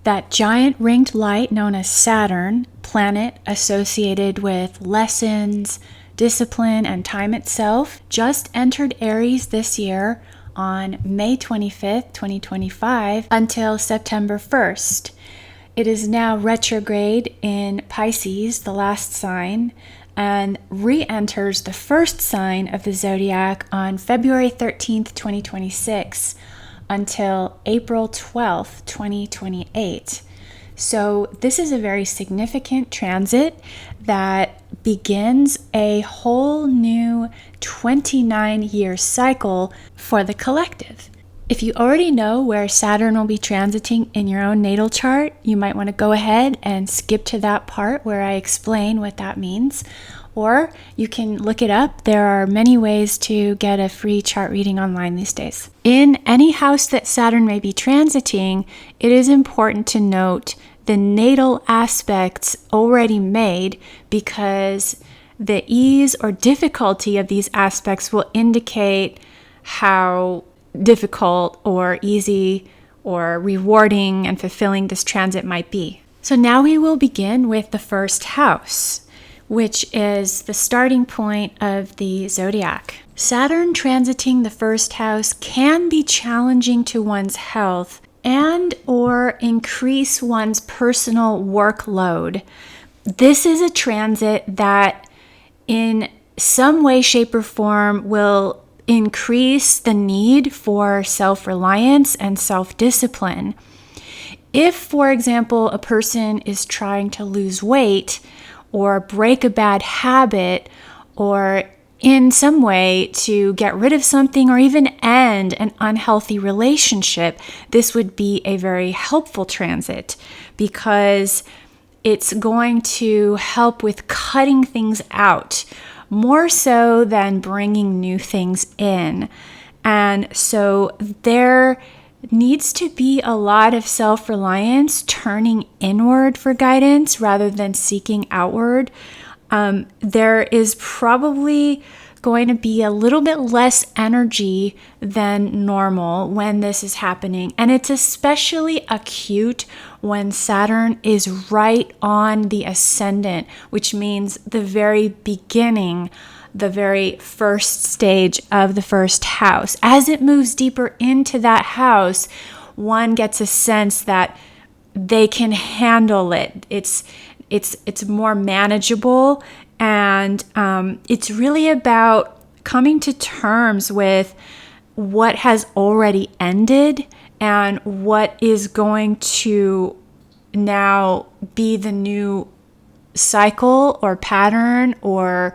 That giant ringed light known as Saturn, planet associated with lessons, discipline, and time itself, just entered Aries this year on May 25th, 2025 until September 1st. It is now retrograde in Pisces, the last sign, and re-enters the first sign of the zodiac on February 13th, 2026 until April 12th, 2028. So this is a very significant transit that begins a whole new 29-year cycle for the collective. If you already know where Saturn will be transiting in your own natal chart, you might want to go ahead and skip to that part where I explain what that means. Or you can look it up. There are many ways to get a free chart reading online these days. In any house that Saturn may be transiting, it is important to note the natal aspects already made, because the ease or difficulty of these aspects will indicate how difficult or easy or rewarding and fulfilling this transit might be. So now we will begin with the first house, which is the starting point of the zodiac. Saturn transiting the first house can be challenging to one's health and or increase one's personal workload. This is a transit that in some way, shape, or form will increase the need for self-reliance and self-discipline. If, for example, a person is trying to lose weight or break a bad habit or in some way to get rid of something or even end an unhealthy relationship, this would be a very helpful transit because it's going to help with cutting things out more so than bringing new things in. And so there needs to be a lot of self-reliance, turning inward for guidance rather than seeking outward. There is probably going to be a little bit less energy than normal when this is happening. And it's especially acute when Saturn is right on the ascendant, which means the very beginning, the very first stage of the first house. As it moves deeper into that house, one gets a sense that they can handle it. It's more manageable, and it's really about coming to terms with what has already ended and what is going to now be the new cycle or pattern or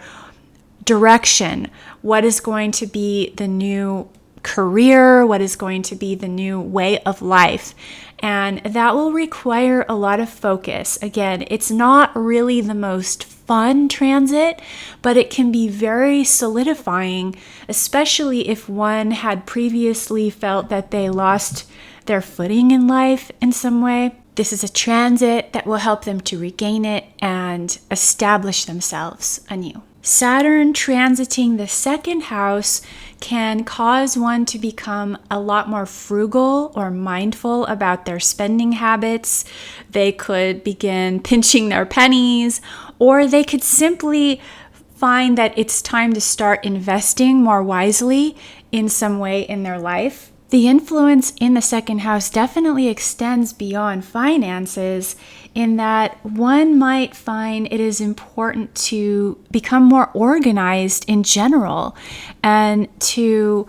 direction. What is going to be the new career? What is going to be the new way of life? And that will require a lot of focus. Again, it's not really the most fun transit, but it can be very solidifying, especially if one had previously felt that they lost their footing in life in some way. This is a transit that will help them to regain it and establish themselves anew. Saturn transiting the second house can cause one to become a lot more frugal or mindful about their spending habits. They could begin pinching their pennies, or they could simply find that it's time to start investing more wisely in some way in their life. The influence in the second house definitely extends beyond finances, in that one might find it is important to become more organized in general and to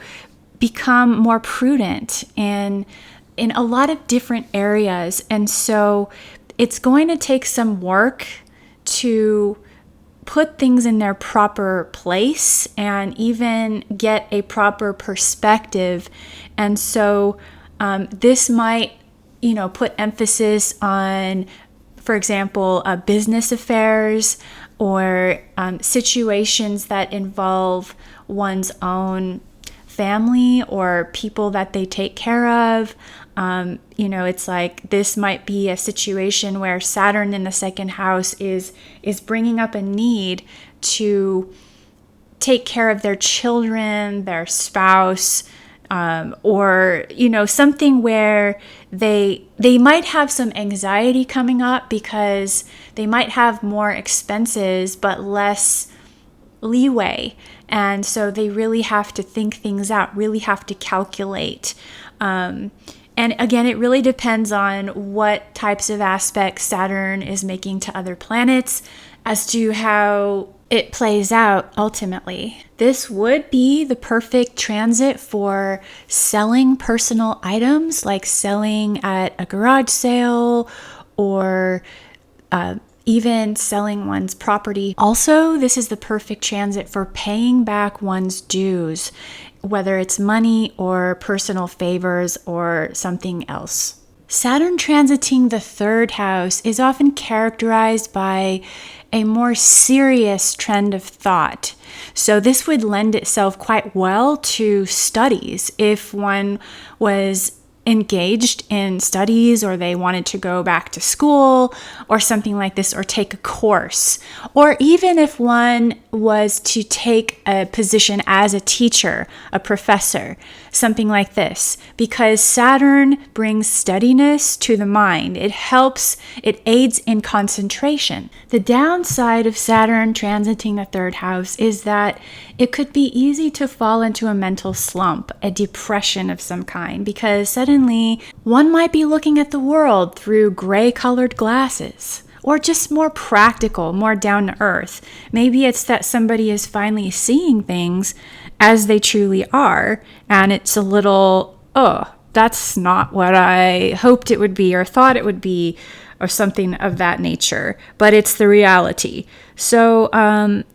become more prudent in a lot of different areas. And so it's going to take some work to put things in their proper place and even get a proper perspective. And so this might, put emphasis on, for example, business affairs or situations that involve one's own family or people that they take care of. It's like this might be a situation where Saturn in the second house is bringing up a need to take care of their children, their spouse, or something where they might have some anxiety coming up because they might have more expenses but less leeway, and so they really have to think things out, really have to calculate. And again, it really depends on what types of aspects Saturn is making to other planets as to how it plays out ultimately. This would be the perfect transit for selling personal items, like selling at a garage sale or even selling one's property. Also, this is the perfect transit for paying back one's dues, whether it's money or personal favors or something else. Saturn transiting the third house is often characterized by a more serious trend of thought. So this would lend itself quite well to studies if one was engaged in studies, or they wanted to go back to school or something like this, or take a course, or even if one was to take a position as a teacher, a professor, something like this, because Saturn brings steadiness to the mind. It aids in concentration. The downside of Saturn transiting the third house is that it could be easy to fall into a mental slump, a depression of some kind, because suddenly one might be looking at the world through gray-colored glasses, or just more practical, more down to earth. Maybe it's that somebody is finally seeing things as they truly are, and it's a little, oh, that's not what I hoped it would be or thought it would be, or something of that nature, but it's the reality. So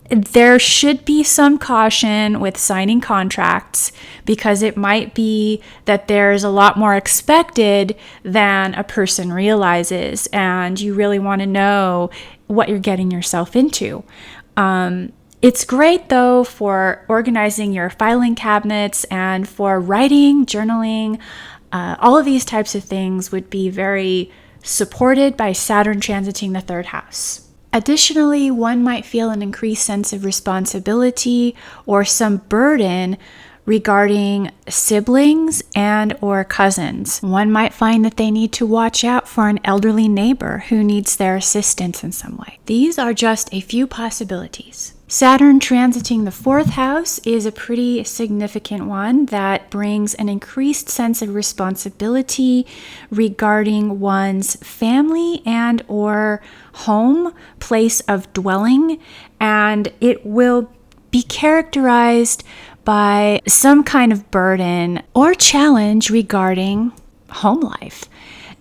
there should be some caution with signing contracts, because it might be that there's a lot more expected than a person realizes, and you really want to know what you're getting yourself into. It's great, though, for organizing your filing cabinets and for writing, journaling. All of these types of things would be very supported by Saturn transiting the third house. Additionally, one might feel an increased sense of responsibility or some burden regarding siblings and or cousins. One might find that they need to watch out for an elderly neighbor who needs their assistance in some way. These are just a few possibilities. Saturn transiting the fourth house is a pretty significant one that brings an increased sense of responsibility regarding one's family and or home, place of dwelling, and it will be characterized by some kind of burden or challenge regarding home life.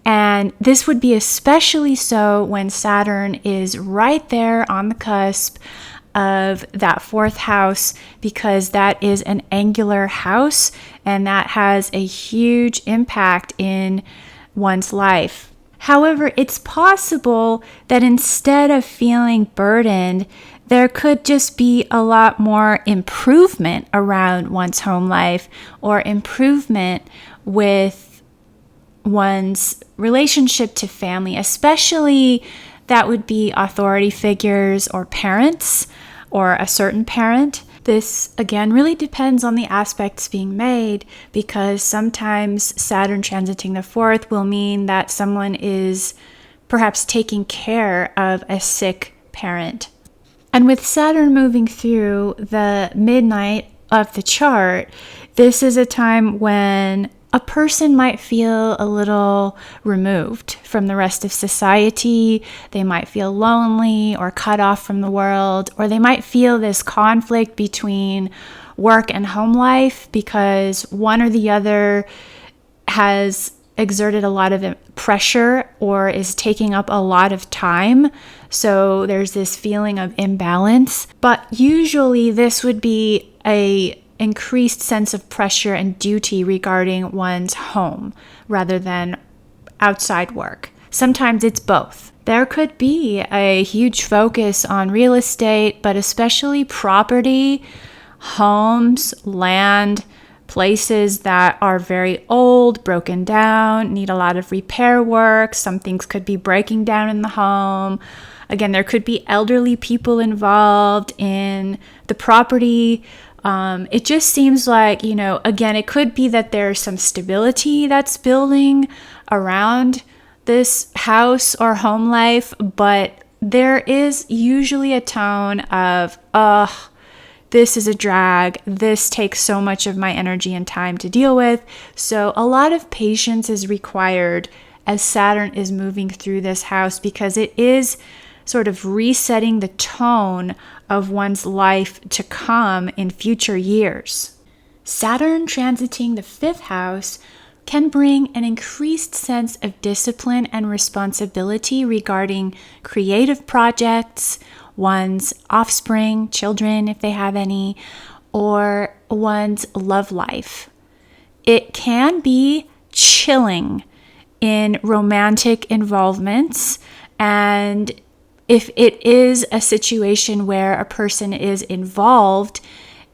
And this would be especially so when Saturn is right there on the cusp of that fourth house, because that is an angular house and that has a huge impact in one's life. However, it's possible that instead of feeling burdened, there could just be a lot more improvement around one's home life, or improvement with one's relationship to family, especially that would be authority figures or parents, or a certain parent. This, again, really depends on the aspects being made, because sometimes Saturn transiting the fourth will mean that someone is perhaps taking care of a sick parent. And with Saturn moving through the midnight of the chart, this is a time when a person might feel a little removed from the rest of society. They might feel lonely or cut off from the world, or they might feel this conflict between work and home life because one or the other has exerted a lot of pressure or is taking up a lot of time. So there's this feeling of imbalance. But usually this would be a increased sense of pressure and duty regarding one's home rather than outside work. Sometimes it's both. There could be a huge focus on real estate, but especially property, homes, land, places that are very old, broken down, need a lot of repair work. Some things could be breaking down in the home. Again, there could be elderly people involved in the property. It just seems like, again, it could be that there's some stability that's building around this house or home life, but there is usually a tone of, this is a drag. This takes so much of my energy and time to deal with. So a lot of patience is required as Saturn is moving through this house, because it is sort of resetting the tone of one's life to come in future years. Saturn transiting the 5th house can bring an increased sense of discipline and responsibility regarding creative projects, one's offspring, children, if they have any, or one's love life. It can be chilling in romantic involvements, and if it is a situation where a person is involved,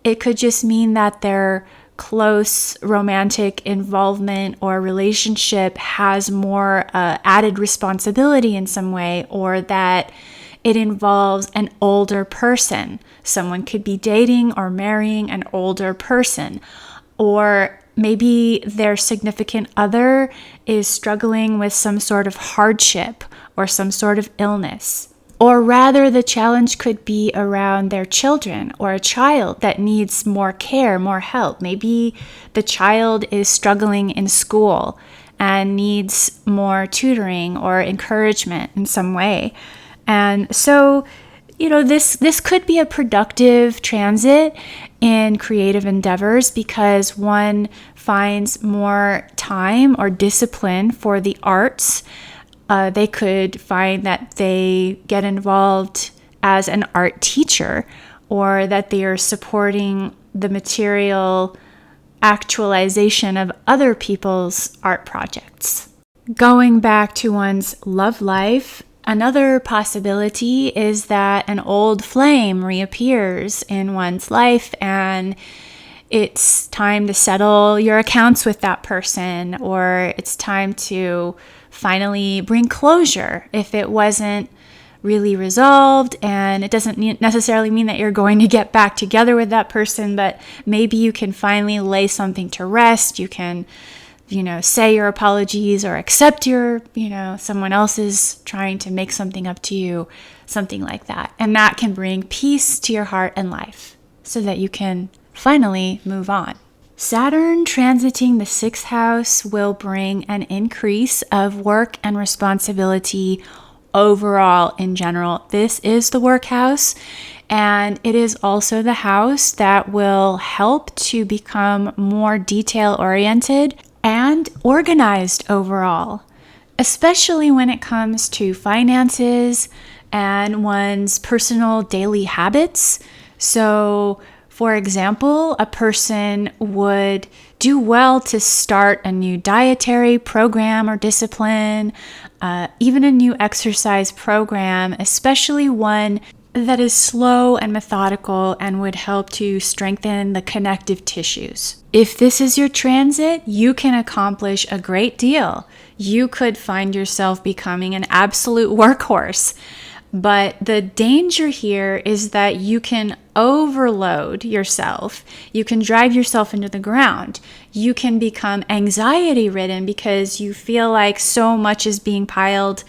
it could just mean that their close romantic involvement or relationship has more added responsibility in some way, or that it involves an older person. Someone could be dating or marrying an older person, or maybe their significant other is struggling with some sort of hardship or some sort of illness. Or rather, the challenge could be around their children or a child that needs more care, more help. Maybe the child is struggling in school and needs more tutoring or encouragement in some way. And so, this could be a productive transit in creative endeavors, because one finds more time or discipline for the arts. They could find that they get involved as an art teacher, or that they are supporting the material actualization of other people's art projects. Going back to one's love life, another possibility is that an old flame reappears in one's life, and it's time to settle your accounts with that person, or it's time to finally bring closure if it wasn't really resolved. And it doesn't necessarily mean that you're going to get back together with that person, but maybe you can finally lay something to rest. You can, say your apologies, or accept your, someone else is trying to make something up to you, something like that. And that can bring peace to your heart and life so that you can finally move on. Saturn transiting the 6th house will bring an increase of work and responsibility overall in general. This is the work house, and it is also the house that will help to become more detail-oriented and organized overall, especially when it comes to finances and one's personal daily habits. So, for example, a person would do well to start a new dietary program or discipline, even a new exercise program, especially one that is slow and methodical and would help to strengthen the connective tissues. If this is your transit, you can accomplish a great deal. You could find yourself becoming an absolute workhorse. But the danger here is that you can overload yourself. You can drive yourself into the ground. You can become anxiety-ridden because you feel like so much is being piled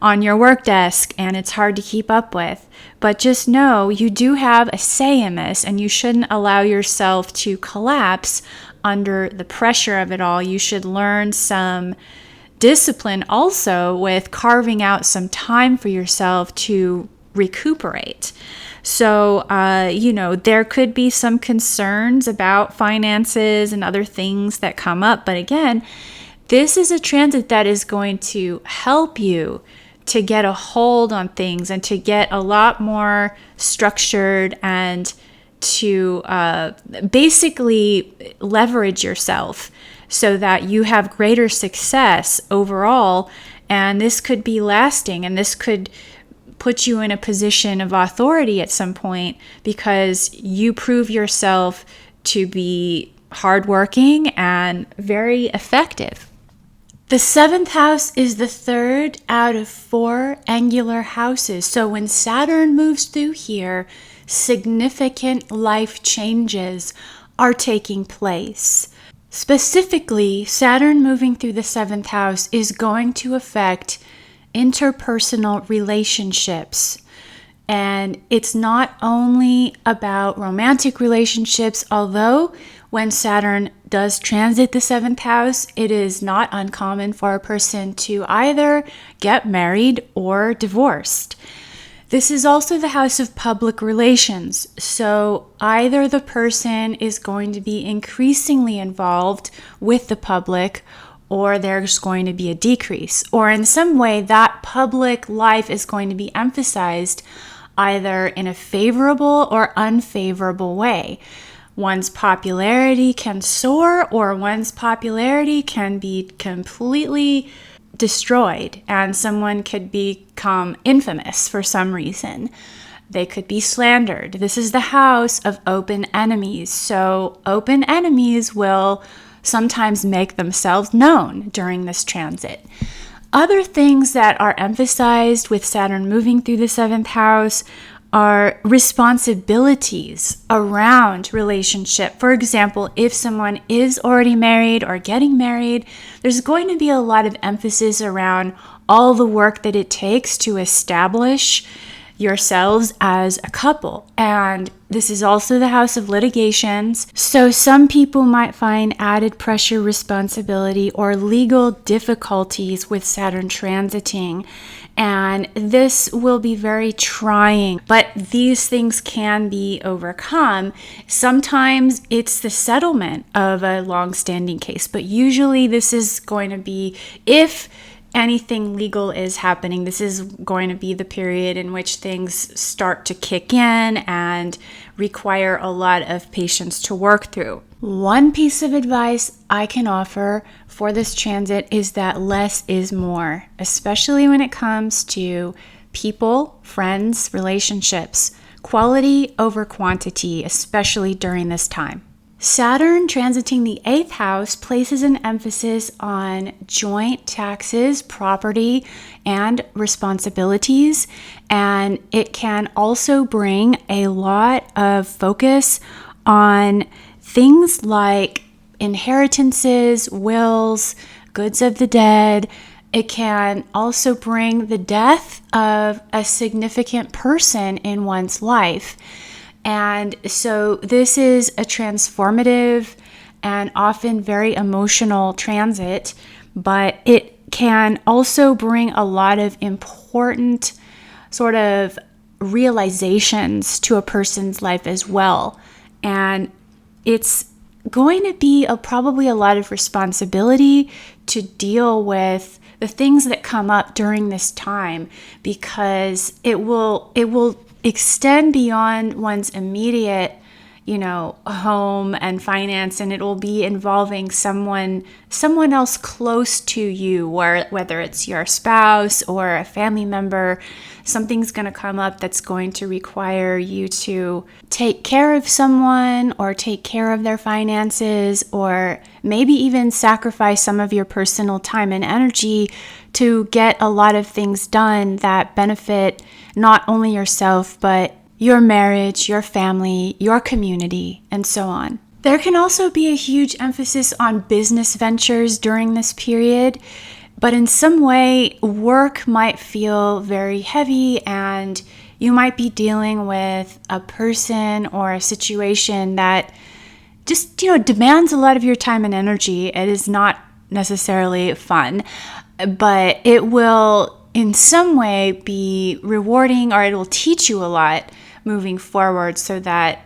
on your work desk and it's hard to keep up with. But just know you do have a say in this, and you shouldn't allow yourself to collapse under the pressure of it all. You should learn some discipline also with carving out some time for yourself to recuperate. So, there could be some concerns about finances and other things that come up. But again, this is a transit that is going to help you to get a hold on things and to get a lot more structured and to basically leverage yourself so that you have greater success overall. And this could be lasting, and this could put you in a position of authority at some point because you prove yourself to be hardworking and very effective. The 7th house is the 3rd out of 4 angular houses. So when Saturn moves through here, significant life changes are taking place. Specifically, Saturn moving through the 7th house is going to affect interpersonal relationships. And it's not only about romantic relationships, although when Saturn does transit the 7th house, it is not uncommon for a person to either get married or divorced. This is also the house of public relations, so either the person is going to be increasingly involved with the public, or there's going to be a decrease, or in some way that public life is going to be emphasized either in a favorable or unfavorable way. One's popularity can soar, or one's popularity can be completely destroyed, and someone could become infamous for some reason. They could be slandered. This is the house of open enemies. So open enemies will sometimes make themselves known during this transit. Other things that are emphasized with Saturn moving through the 7th house are responsibilities around relationship. For example, if someone is already married or getting married, there's going to be a lot of emphasis around all the work that it takes to establish yourselves as a couple. And this is also the house of litigations. So some people might find added pressure, responsibility, or legal difficulties with Saturn transiting. And this will be very trying, but these things can be overcome. Sometimes it's the settlement of a long-standing case, but usually this is going to be, if anything legal is happening, this is going to be the period in which things start to kick in and require a lot of patience to work through. One piece of advice I can offer for this transit is that less is more, especially when it comes to people, friends, relationships. Quality over quantity, especially during this time. Saturn transiting the 8th house places an emphasis on joint taxes, property, and responsibilities, and it can also bring a lot of focus on things like inheritances, wills, goods of the dead. It can also bring the death of a significant person in one's life. And so this is a transformative and often very emotional transit, but it can also bring a lot of important sort of realizations to a person's life as well. And it's going to be probably a lot of responsibility to deal with the things that come up during this time, because it will extend beyond one's immediate, home and finance, and it will be involving someone else close to you, or whether it's your spouse or a family member. Something's going to come up that's going to require you to take care of someone or take care of their finances, or maybe even sacrifice some of your personal time and energy to get a lot of things done that benefit not only yourself, but your marriage, your family, your community, and so on. There can also be a huge emphasis on business ventures during this period, but in some way, work might feel very heavy, and you might be dealing with a person or a situation that just, demands a lot of your time and energy. It is not necessarily fun, but it will in some way be rewarding, or it will teach you a lot moving forward, so that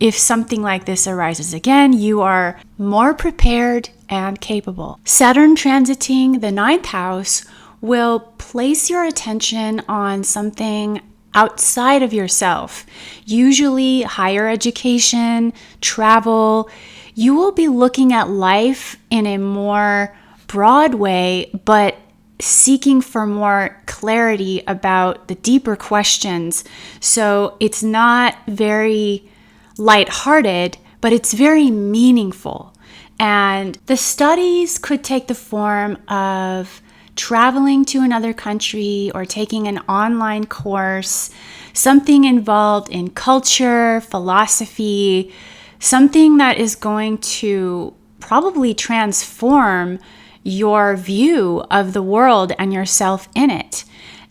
if something like this arises again, you are more prepared and capable. Saturn transiting the 9th house will place your attention on something outside of yourself, usually higher education, travel. You will be looking at life in a more broad way, but seeking for more clarity about the deeper questions. So it's not very lighthearted, but it's very meaningful. And the studies could take the form of traveling to another country or taking an online course, something involved in culture, philosophy, something that is going to probably transform your view of the world and yourself in it.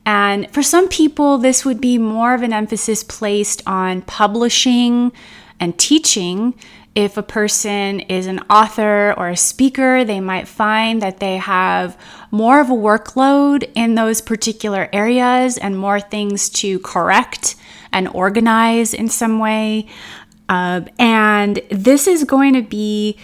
And for some people, this would be more of an emphasis placed on publishing and teaching. If a person is an author or a speaker, they might find that they have more of a workload in those particular areas and more things to correct and organize in some way. And this is going to be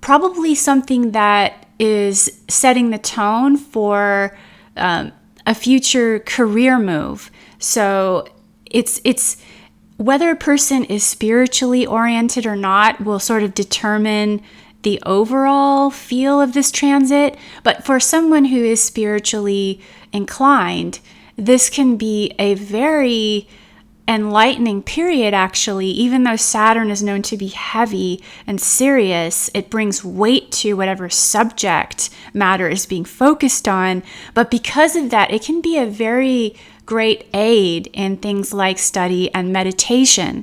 probably something that is setting the tone for a future career move. So it's whether a person is spiritually oriented or not will sort of determine the overall feel of this transit. But for someone who is spiritually inclined, this can be a very enlightening period, actually. Even though Saturn is known to be heavy and serious, it brings weight to whatever subject matter is being focused on. But because of that, it can be a very great aid in things like study and meditation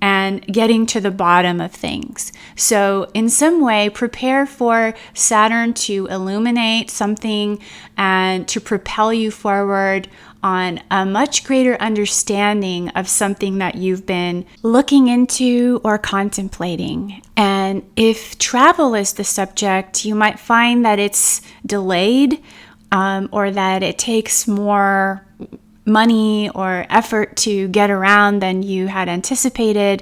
and getting to the bottom of things. So in some way, prepare for Saturn to illuminate something and to propel you forward on a much greater understanding of something that you've been looking into or contemplating. And if travel is the subject, you might find that it's delayed or that it takes more money or effort to get around than you had anticipated.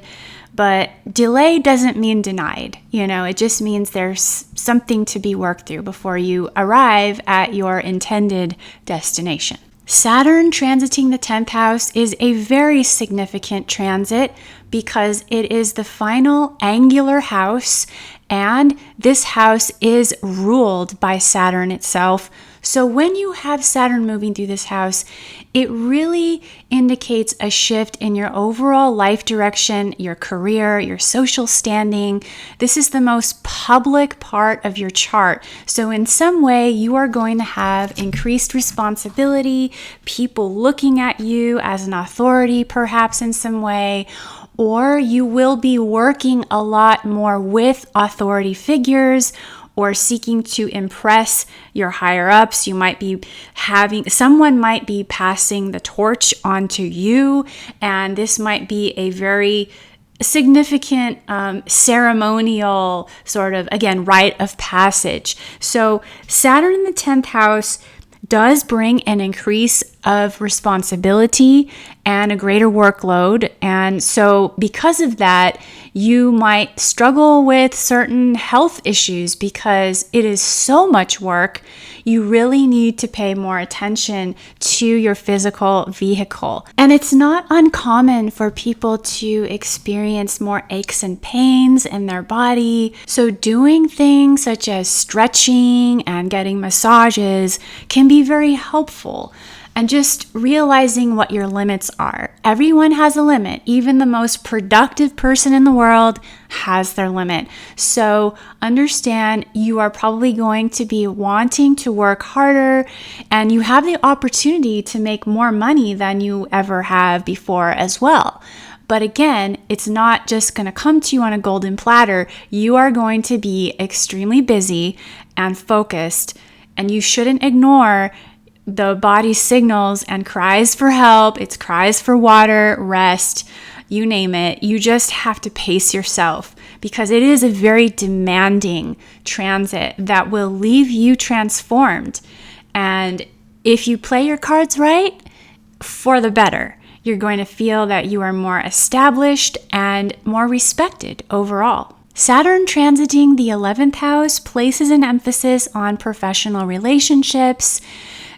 But delay doesn't mean denied. It just means there's something to be worked through before you arrive at your intended destination. Saturn transiting the 10th house is a very significant transit because it is the final angular house, and this house is ruled by Saturn itself. So when you have Saturn moving through this house, it really indicates a shift in your overall life direction, your career, your social standing. This is the most public part of your chart. So in some way, you are going to have increased responsibility, people looking at you as an authority, perhaps in some way, or you will be working a lot more with authority figures or seeking to impress your higher ups. You might be someone might be passing the torch onto you, and this might be a very significant ceremonial sort of, again, rite of passage. So Saturn in the 10th house does bring an increase of responsibility and a greater workload. And so because of that, you might struggle with certain health issues because it is so much work. You really need to pay more attention to your physical vehicle. And it's not uncommon for people to experience more aches and pains in their body. So doing things such as stretching and getting massages can be very helpful. And just realizing what your limits are. Everyone has a limit. Even the most productive person in the world has their limit. So understand you are probably going to be wanting to work harder, and you have the opportunity to make more money than you ever have before as well. But again, it's not just going to come to you on a golden platter. You are going to be extremely busy and focused, and you shouldn't ignore the body's signals and cries for help. It's cries for water, rest, you name it. You just have to pace yourself because it is a very demanding transit that will leave you transformed. And if you play your cards right, for the better. You're going to feel that you are more established and more respected overall. Saturn transiting the 11th house places an emphasis on professional relationships,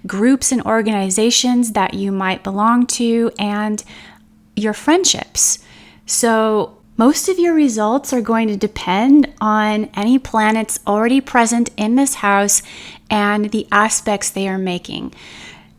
groups and organizations that you might belong to, and your friendships. So most of your results are going to depend on any planets already present in this house and the aspects they are making.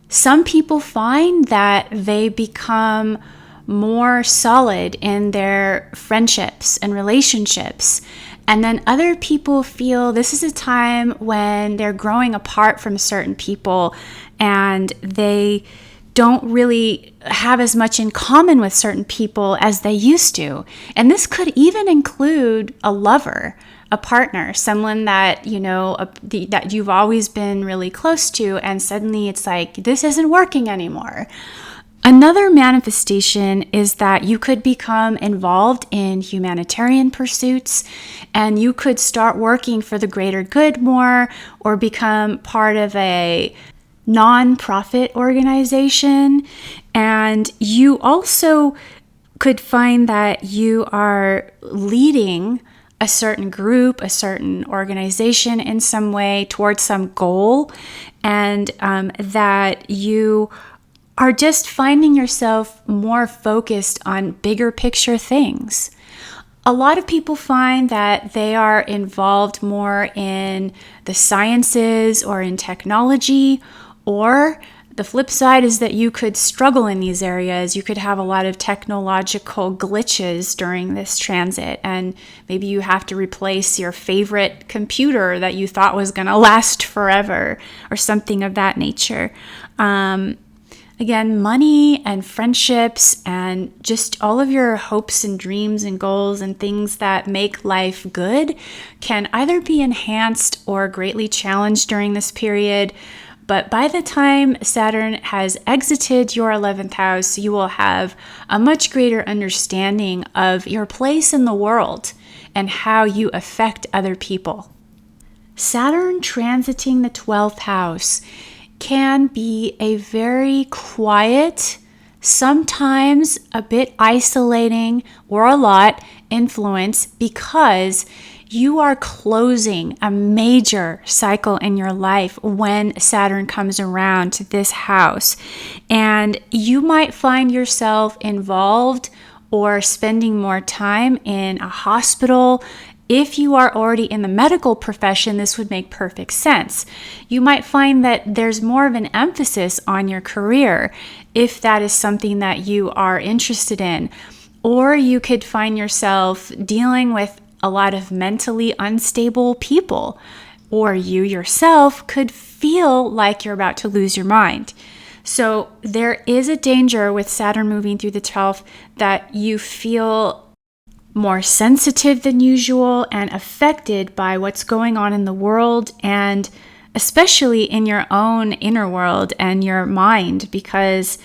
Some people find that they become more solid in their friendships and relationships, And then other people feel this is a time when they're growing apart from certain people and they don't really have as much in common with certain people as they used to. And this could even include a lover, a partner, someone that, that you've always been really close to, and suddenly it's like, this isn't working anymore. Another manifestation is that you could become involved in humanitarian pursuits and you could start working for the greater good more, or become part of a non-profit organization. And you also could find that you are leading a certain group, a certain organization in some way towards some goal, and that you are just finding yourself more focused on bigger picture things. A lot of people find that they are involved more in the sciences or in technology, or the flip side is that you could struggle in these areas. You could have a lot of technological glitches during this transit, and maybe you have to replace your favorite computer that you thought was going to last forever, or something of that nature. Again, money and friendships and just all of your hopes and dreams and goals and things that make life good can either be enhanced or greatly challenged during this period. But by the time Saturn has exited your 11th house, you will have a much greater understanding of your place in the world and how you affect other people. Saturn transiting the 12th house can be a very quiet, sometimes a bit isolating, or a lot influence, because you are closing a major cycle in your life when Saturn comes around to this house. And you might find yourself involved or spending more time in a hospital. If you are already in the medical profession, this would make perfect sense. You might find that there's more of an emphasis on your career if that is something that you are interested in. Or you could find yourself dealing with a lot of mentally unstable people, or you yourself could feel like you're about to lose your mind. So there is a danger with Saturn moving through the 12th that you feel more sensitive than usual and affected by what's going on in the world, and especially in your own inner world and your mind, because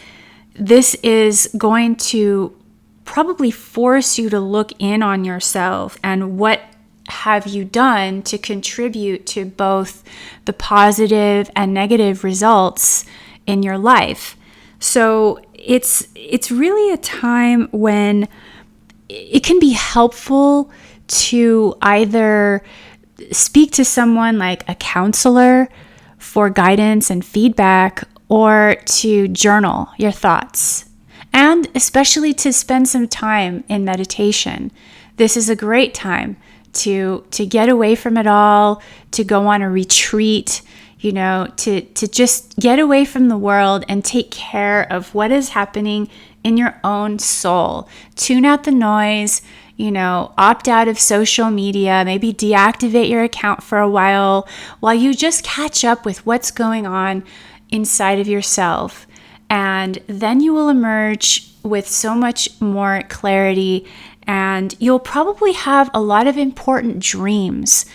this is going to probably force you to look in on yourself and what have you done to contribute to both the positive and negative results in your life. So it's really a time when it can be helpful to either speak to someone like a counselor for guidance and feedback, or to journal your thoughts, and especially to spend some time in meditation. This is a great time to get away from it all, to go on a retreat, to just get away from the world and take care of what is happening in your own soul. Tune out the noise, opt out of social media, maybe deactivate your account for a while you just catch up with what's going on inside of yourself. And then you will emerge with so much more clarity, and you'll probably have a lot of important dreams.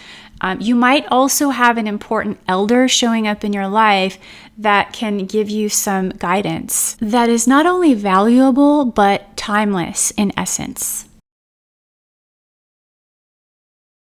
You might also have an important elder showing up in your life that can give you some guidance that is not only valuable, but timeless in essence.